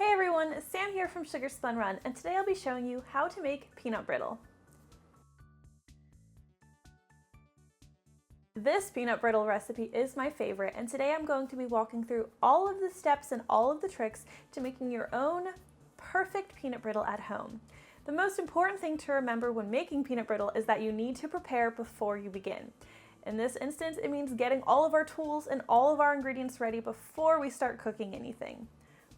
Hey everyone, Sam here from Sugar Spun Run, and today I'll be showing you how to make peanut brittle. This peanut brittle recipe is my favorite, and today I'm going to be walking through all of the steps and all of the tricks to making your own perfect peanut brittle at home. The most important thing to remember when making peanut brittle is that you need to prepare before you begin. In this instance, it means getting all of our tools and all of our ingredients ready before we start cooking anything.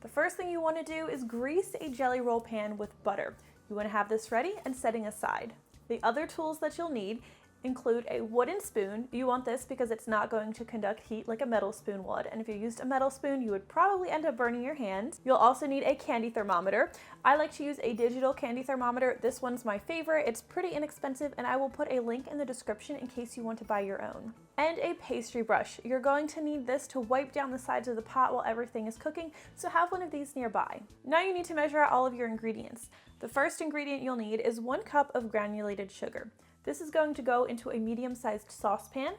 The first thing you want to do is grease a jelly roll pan with butter. You want to have this ready and setting aside. The other tools that you'll need include a wooden spoon. You want this because it's not going to conduct heat like a metal spoon would, and if you used a metal spoon, you would probably end up burning your hands. You'll also need a candy thermometer. I like to use a digital candy thermometer. This one's my favorite. It's pretty inexpensive, and I will put a link in the description in case you want to buy your own. And a pastry brush. You're going to need this to wipe down the sides of the pot while everything is cooking, so have one of these nearby. Now you need to measure out all of your ingredients. The first ingredient you'll need is 1 cup of granulated sugar. This is going to go into a medium-sized saucepan,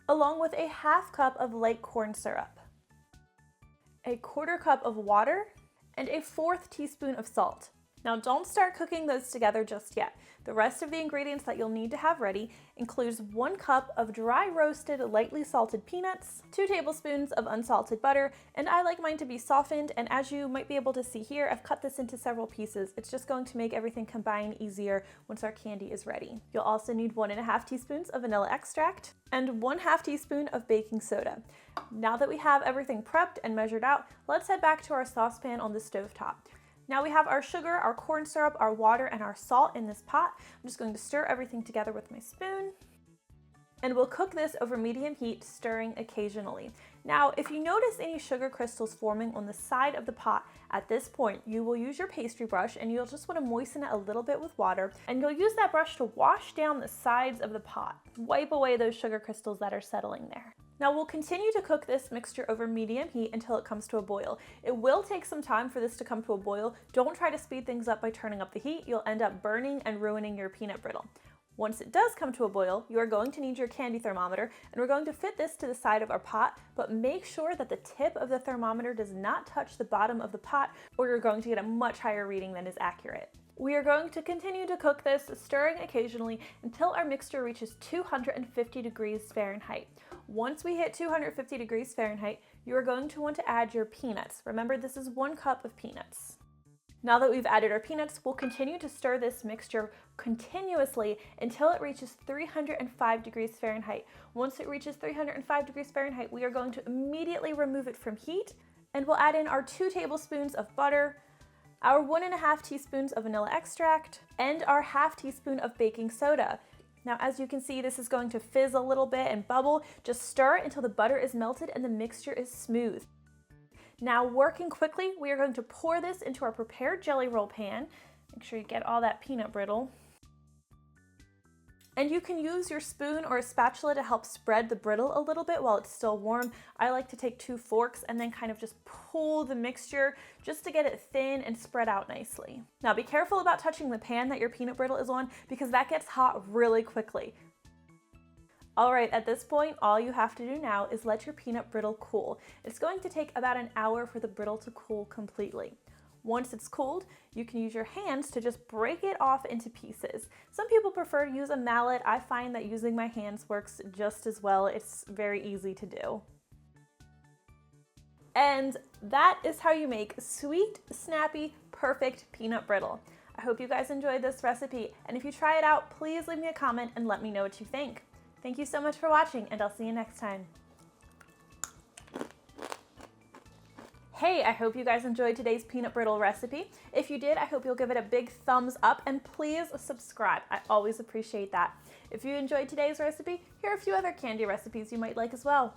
along with a 1/2 cup of light corn syrup, a 1/4 cup of water, and a 1/4 teaspoon of salt. Now don't start cooking those together just yet. The rest of the ingredients that you'll need to have ready includes 1 cup of dry roasted, lightly salted peanuts, 2 tablespoons of unsalted butter, and I like mine to be softened, and as you might be able to see here, I've cut this into several pieces. It's just going to make everything combine easier once our candy is ready. You'll also need 1½ teaspoons of vanilla extract and 1/2 teaspoon of baking soda. Now that we have everything prepped and measured out, let's head back to our saucepan on the stovetop. Now we have our sugar, our corn syrup, our water, and our salt in this pot. I'm just going to stir everything together with my spoon. And we'll cook this over medium heat, stirring occasionally. Now, if you notice any sugar crystals forming on the side of the pot, at this point, you will use your pastry brush and you'll just want to moisten it a little bit with water, and you'll use that brush to wash down the sides of the pot. Wipe away those sugar crystals that are settling there. Now we'll continue to cook this mixture over medium heat until it comes to a boil. It will take some time for this to come to a boil. Don't try to speed things up by turning up the heat. You'll end up burning and ruining your peanut brittle. Once it does come to a boil, you are going to need your candy thermometer, and we're going to fit this to the side of our pot, but make sure that the tip of the thermometer does not touch the bottom of the pot, or you're going to get a much higher reading than is accurate. We are going to continue to cook this, stirring occasionally until our mixture reaches 250 degrees Fahrenheit. Once we hit 250 degrees Fahrenheit, you are going to want to add your peanuts. Remember, this is 1 cup of peanuts. Now that we've added our peanuts, we'll continue to stir this mixture continuously until it reaches 305 degrees Fahrenheit. Once it reaches 305 degrees Fahrenheit, we are going to immediately remove it from heat, and we'll add in our 2 tablespoons of butter, our 1½ teaspoons of vanilla extract, and our 1/2 teaspoon of baking soda. Now, as you can see, this is going to fizz a little bit and bubble. Just stir it until the butter is melted and the mixture is smooth. Now, working quickly, we are going to pour this into our prepared jelly roll pan. Make sure you get all that peanut brittle. And you can use your spoon or a spatula to help spread the brittle a little bit while it's still warm. I like to take 2 forks and then kind of just pull the mixture just to get it thin and spread out nicely. Now be careful about touching the pan that your peanut brittle is on, because that gets hot really quickly. All right, at this point, all you have to do now is let your peanut brittle cool. It's going to take about an hour for the brittle to cool completely. Once it's cooled, you can use your hands to just break it off into pieces. Some people prefer to use a mallet. I find that using my hands works just as well. It's very easy to do. And that is how you make sweet, snappy, perfect peanut brittle. I hope you guys enjoyed this recipe, and if you try it out, please leave me a comment and let me know what you think. Thank you so much for watching, and I'll see you next time. Hey, I hope you guys enjoyed today's peanut brittle recipe. If you did, I hope you'll give it a big thumbs up, and please subscribe. I always appreciate that. If you enjoyed today's recipe, here are a few other candy recipes you might like as well.